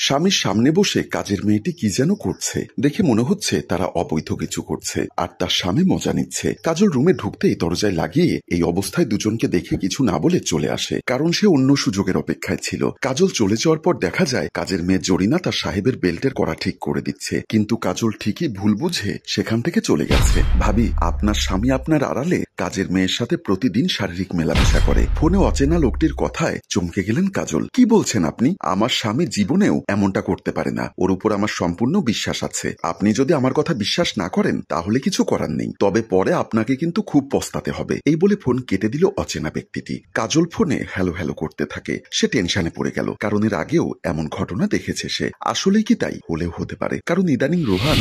স্বামীর সামনে বসে কাজের মেয়েটি কি যেন করছে, দেখে মনে হচ্ছে তারা অবৈধ কিছু করছে আর তার স্বামী মজা নিচ্ছে। কাজল রুমে ঢুকতেই দরজায় লাগিয়ে এই অবস্থায় দুজনকে দেখে কিছু না বলে চলে আসে, কারণ সে অন্য সুযোগের অপেক্ষায় ছিল। কাজল চলে যাওয়ার পর দেখা যায় কাজের মেয়ে জরিনা তার সাহেবের বেল্টের কড়া ঠিক করে দিচ্ছে, কিন্তু কাজল ঠিকই ভুল বুঝে সেখান থেকে চলে গেছে। ভাবি, আপনার স্বামী আপনার আড়ালে কাজের মেয়ের সাথে প্রতিদিন শারীরিক মেলামেশা করে। ফোনে অচেনা লোকটির কথায় চমকে গেলেন কাজল। কি বলছেন আপনি? আমার স্বামী জীবনেও এমনটা করতে পারে না, ওর উপর আমার সম্পূর্ণ বিশ্বাস আছে। আপনি যদি আমার কথা বিশ্বাস না করেন তাহলে কিছু করার নেই, তবে পরে আপনাকে কিন্তু খুব পস্তাতে হবে। এই বলে ফোন কেটে দিল অচেনা ব্যক্তিটি। কাজল ফোনে হ্যালো হ্যালো করতে থাকে। সে টেনশনে পড়ে গেল, কারণ এর আগেও এমন ঘটনা দেখেছে সে। আসলেই কি তাই? হলেও হতে পারে, কারণ ইদানিং রোহান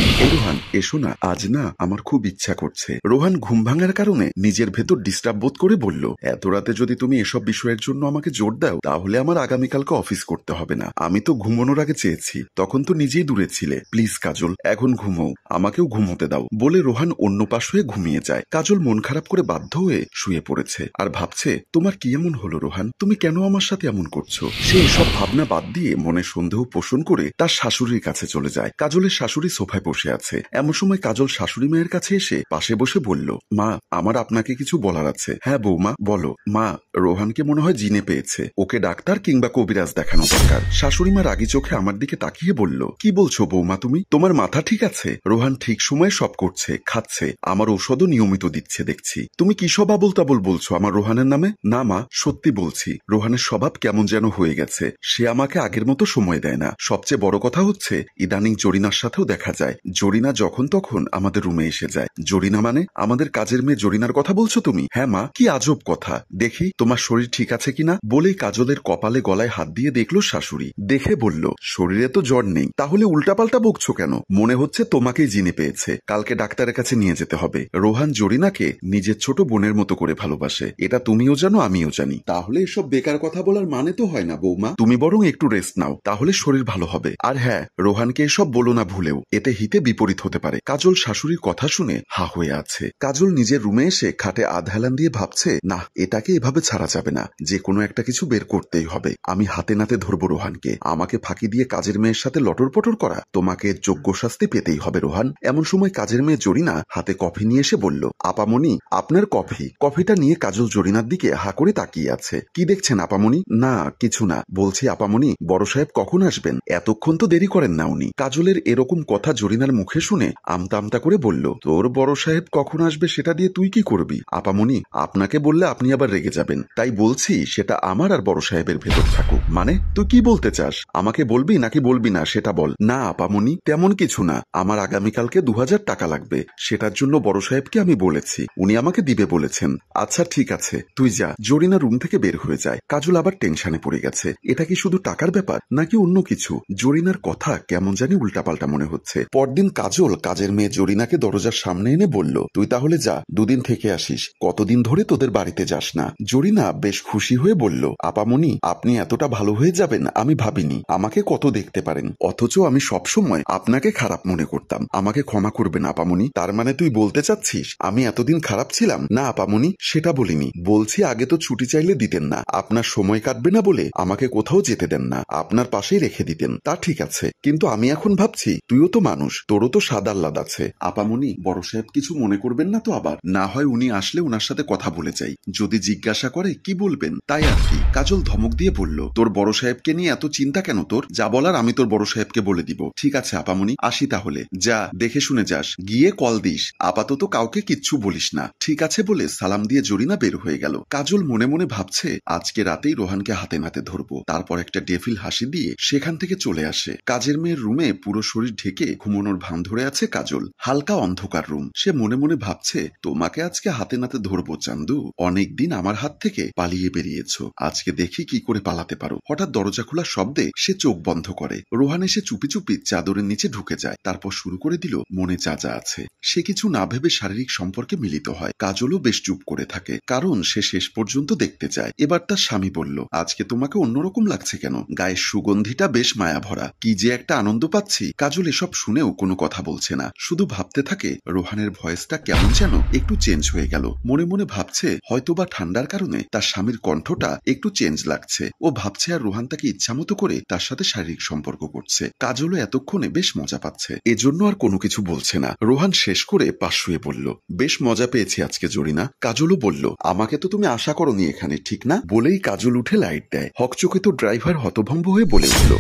এসো না, আজ না আমার খুব ইচ্ছা করছে। রোহান ঘুম ভাঙার কারণে নিজের ভেতর ডিস্টার্ব বোধ করে বলল, এত রাতে যদি তুমি এসব বিষয়ের জন্য আমাকে জোর দাও তাহলে আমার আগামীকালকে অফিস করতে হবে না। আমি তো ঘুমানোর আগে চেয়েছি, তখন তো নিজেই দূরে ছিলে। প্লিজ কাজল, এখন ঘুমোও, আমাকেও ঘুমোতে দাও। বলে রোহান অন্য পাশ হয়ে ঘুমিয়ে যায়। কাজল মন খারাপ করে বাধ্য হয়ে শুয়ে পড়েছে আর ভাবছে, তোমার কি এমন হলো রোহান? তুমি কেন আমার সাথে এমন করছো? সে এসব ভাবনা বাদ দিয়ে মনে সন্দেহ পোষণ করে তার শাশুড়ির কাছে চলে যায়। কাজলের শাশুড়ি সোফায় বসে আছে। এমন সময় কাজল শাশুড়ি মায়ের কাছে এসে পাশে বসে বলল, মা, আমার আপনাকে কিছু বলার আছে। হ্যাঁ বৌমা, বলো। মা, রোহানকে মনে হয় জিনে পেয়েছে, ওকে ডাক্তার কিংবা কবিরাজ দেখানো দরকার। শাশুড়ি মা রাগী চোখে আমার দিকে তাকিয়ে বলল, কি বলছো বৌমা তুমি? তোমার মাথা ঠিক আছে? রোহান ঠিক সময়ে সব করছে, খাচ্ছে, আমার ঔষধও নিয়মিত দিচ্ছে দেখছি। তুমি কি সব আবল তাবল বলছো আমার রোহানের নামে? না মা, সত্যি বলছি, রোহানের স্বভাব কেমন যেন হয়ে গেছে। সে আমাকে আগের মতো সময় দেয় না। সবচেয়ে বড় কথা হচ্ছে ইদানিং জরিনার সাথেও দেখা যায়। জরিনা যখন তখন আমাদের রুমে এসে যায়। জরিনা মানে আমাদের কাজের মেয়ে জরিনার কথা বলছো তুমি? হ্যাঁ মা, কি আজব কথা। দেখি তোমার শরীর ঠিক আছে কিনা। বলেই কাজলের কপালে গলায় হাত দিয়ে দেখলো শাশুড়ি। দেখে বলল, শরীরে তো জ্বর নেই, তাহলে উল্টাপাল্টা বকছো কেন? মনে হচ্ছে তোমাকেই জিনে পেয়েছে, কালকে ডাক্তারের কাছে নিয়ে যেতে হবে। রোহান জরিনাকে নিজের ছোট বোনের মতো করে ভালোবাসে, এটা তুমিও জানো, আমিও জানি। তাহলে এসব বেকার কথা বলার মানে তো হয় না বৌমা। তুমি বরং একটু রেস্ট নাও, তাহলে শরীর ভালো হবে। আর হ্যাঁ, রোহানকে এসব বলো না ভুলেও, এতে হিতে বিপরীত হতে পারে। কাজল শাশুড়ির কথা শুনে হা হয়ে আছে। কাজল নিজের রুমে এসে খাটে আধ হেলান দিয়ে ভাবছে, না, এটাকে এভাবে ছাড়া যাবে না, যে কোনো একটা কিছু বের করতেই হবে। আমি হাতে নাতে ধরবো রোহানকে। আমাকে ফাঁকি দিয়ে কাজের মেয়ের সাথে লটর পটর করা, তোমাকে যোগ্য শাস্তি পেতেই হবে রোহান। এমন সময় কাজের মেয়ে জরিনা হাতে কফি নিয়ে এসে বলল, আপামনি, আপনার কফি। কফিটা নিয়ে কাজল জরিনার দিকে হা করে তাকিয়ে আছে। কি দেখছেন আপামনি? না কিছু না, বলছি আপামনি, বড় সাহেব কখন আসবেন? এতক্ষণ তো দেরি করেন না উনি। কাজলের এরকম কথা জরিনার মুখে শুনে আমতা আমতা করে বলল, তোর বড় সাহেব কখন আসবে সেটা দিয়ে তুই কি করবি? আপামনি, আপনাকে বললে আপনি আবার রেগে যাবেন, তাই বলছি সেটা আমার আর বড় সাহেবের ভেতর থাকুক। মানে তুই কি বলতে চাস? আমাকে বলবি নাকি বলবি না সেটা বল। না আপামনি, তেমন কিছু না, আমার আগামীকালকে 2000 টাকা লাগবে, সেটার জন্য বড় সাহেবকে আমি বলেছি, উনি আমাকে দিবে বলেছেন। আচ্ছা ঠিক আছে, তুই যা। জরিনা রুম থেকে বের হয়ে যায়। কাজল আবার টেনশনে পড়ে গেছে। এটা কি শুধু টাকার ব্যাপার নাকি অন্য কিছু? জরিনার কথা কেমন জানি উল্টাপাল্টা মনে হচ্ছে। পরদিন কাজল কাজের মেয়ে জরিনাকে দরজার সামনে এনে বলল, তুই তাহলে যা, 2 দিন থেকে আসিস, কতদিন ধরে তোদের বাড়িতে যাস না। জরিনা বেশ খুশি হয়ে বলল, আপামনি, আপনি এতটা ভালো হয়ে যাবেন আমি ভাবিনি। আমাকে কত দেখতে পারেন, অথচ আমি সবসময় আপনাকে খারাপ মনে করতাম। আমাকে ক্ষমা করবেন আপামনি। তার মানে তুই বলতে চাচ্ছিস আমি এতদিন খারাপ ছিলাম? না আপামনি, সেটা বলিনি। বলছি আগে তো ছুটি চাইলে দিতেন না, আপনার সময় কাটবে না বলে আমাকে কোথাও যেতে দেন না, আপনার পাশেই রেখে দিতেন। তা ঠিক আছে, কিন্তু আমি এখন ভাবছি তুইও তো মানুষ, তোরও তো সাদাল্লাদ আছে। আপামনি, বড় সাহেব কিছু মনে করবেন না তো আবার? না হয় উনি আসলে ওনার সাথে কথা বলে যাই, যদি জিজ্ঞাসা করে কি বলবেন তাই আর কি। কাজল ধমক দিয়ে বলল, তোর বড় সাহেবকে নিয়ে এত চিন্তা কেন তোর? যা বলার আমি তোর বড় সাহেবকে বলে দিব। ঠিক আছে আপামনি, আসি তাহলে। যা, দেখে শুনে যাস, গিয়ে কল দিস, আপাতত কাউকে কিচ্ছু বলিস না। ঠিক আছে বলে সালাম দিয়ে জরিনা বের হয়ে গেল। কাজল মনে মনে ভাবছে আজকে রাতেই রোহানকে হাতে নাতে ধরবো। তারপর একটা ডেফিল হাসি দিয়ে সেখান থেকে চলে আসে। কাজের মেয়ের রুমে পুরো শরীর ঢেকে ঘুমানোর ভান ধরে আছে কাজল। হালকা অন্ধকার রুম। সে মনে মনে ভাবছে, তোমাকে আজকে হাতে নাতে ধরবো চান্দু, অনেকদিন আমার হাত থেকে পালিয়ে বেরিয়েছ, আজকে দেখি কি করে পালাতে পারো। হঠাৎ দরজা খোলার শব্দে সে চোখ বন্ধ করে। রোহান এসে চুপি চুপি চাদরের নিচে ঢুকে যায়। তারপর শুরু করে দিল মনে যা যা আছে। সে কিছু না ভেবে শারীরিক সম্পর্কে মিলিত হয়। কাজলও বেশ চুপ করে থাকে, কারণ সে শেষ পর্যন্ত দেখতে চায়। এবার তার স্বামী বলল, আজকে তোমাকে অন্যরকম লাগছে কেন? গায়ের সুগন্ধিটা বেশ মায়া ভরা, কি যে একটা আনন্দ পাচ্ছি। কাজল এসব শুনেও কোনো কথা বলছে না, শুধু ভাবতে থাকে রোহানের ভয়েসটা কেমন যেন একটু চেঞ্জ হয়ে গেল। মনে মনে ভাবছে হয়তোবা ঠান্ডার কারণে তার স্বামীর কণ্ঠটা একটু চেঞ্জ লাগছে। ও ভাবছে আর রোহান তাকে ইচ্ছামতো করে তার সাথে শারীরিক সম্পর্ক করছে। কাজলও এতক্ষণে বেশ মজা পাচ্ছে, এজন্য আর কোনো কিছু বলছে না। রোহান শেষ করে পাশ শুয়ে বলল, বেশ মজা পেয়েছি আজকে জরিনা। কাজলও বলল, আমাকে তো তুমি আশা করনি এখানে, ঠিক না? বলেই কাজল উঠে লাইট দেয়। হকচকে তো ড্রাইভার হতভম্ব হয়ে বলে উঠল,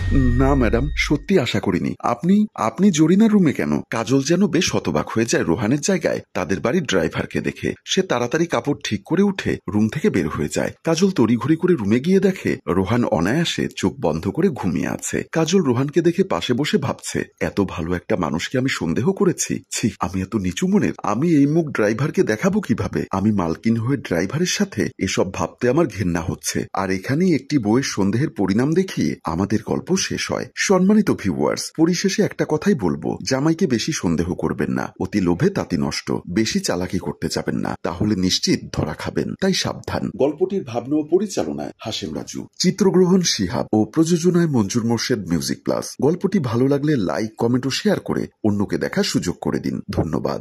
না ম্যাডাম, সত্যি আশা করিনি। আপনি জরিনার রুমে কেন? কাজল যেন বেশ হতবাক হয়ে যায় রোহানের জায়গায় তাদের বাড়ির ড্রাইভারকে দেখে। সে তাড়াতাড়ি কাপড় ঠিক করে উঠে রুম থেকে বের হয়ে যায়। কাজল তড়িঘড়ি করে রুমে গিয়ে দেখে রোহান অনায়াসে চোখ বন্ধ করে ঘুমিয়ে আছে। কাজল রোহানকে দেখে পাশে বসে ভাবছে, এত ভালো একটা মানুষকে আমি সন্দেহ করেছি। ছি, আমি এত নিচু মনের। আমি এই মুখ ড্রাইভারকে দেখাবো কিভাবে? আমি মালকিন হয়ে ড্রাইভারের সাথে এসব ভাবতে আমার ঘেন্না হচ্ছে। আর এখানেই একটি বইয়ের সন্দেহের পরিণাম দেখিয়ে আমাদের গল্প শেষ হয়। সম্মানিত ভিউয়ার্স, পরিশেষে একটা কথাই বলবো, জামাইকে বেশি সন্দেহ করবেন না। অতি লোভে তাঁতি নষ্ট। বেশি চালাকি করতে যাবেন না, তাহলে নিশ্চিত ধরা খাবেন। তাই সাবধান। গল্পটির ভাবনা ও পরিচালনায় হাশেম রাজু, চিত্রগ্রহণ শিহাব ও প্রযোজনায় মঞ্জুর মোর্শেদ মিউজিক প্লাস। গল্পটি ভালো লাগলে লাইক, কমেন্ট ও শেয়ার করে অন্যকে দেখার সুযোগ করে দিন। ধন্যবাদ।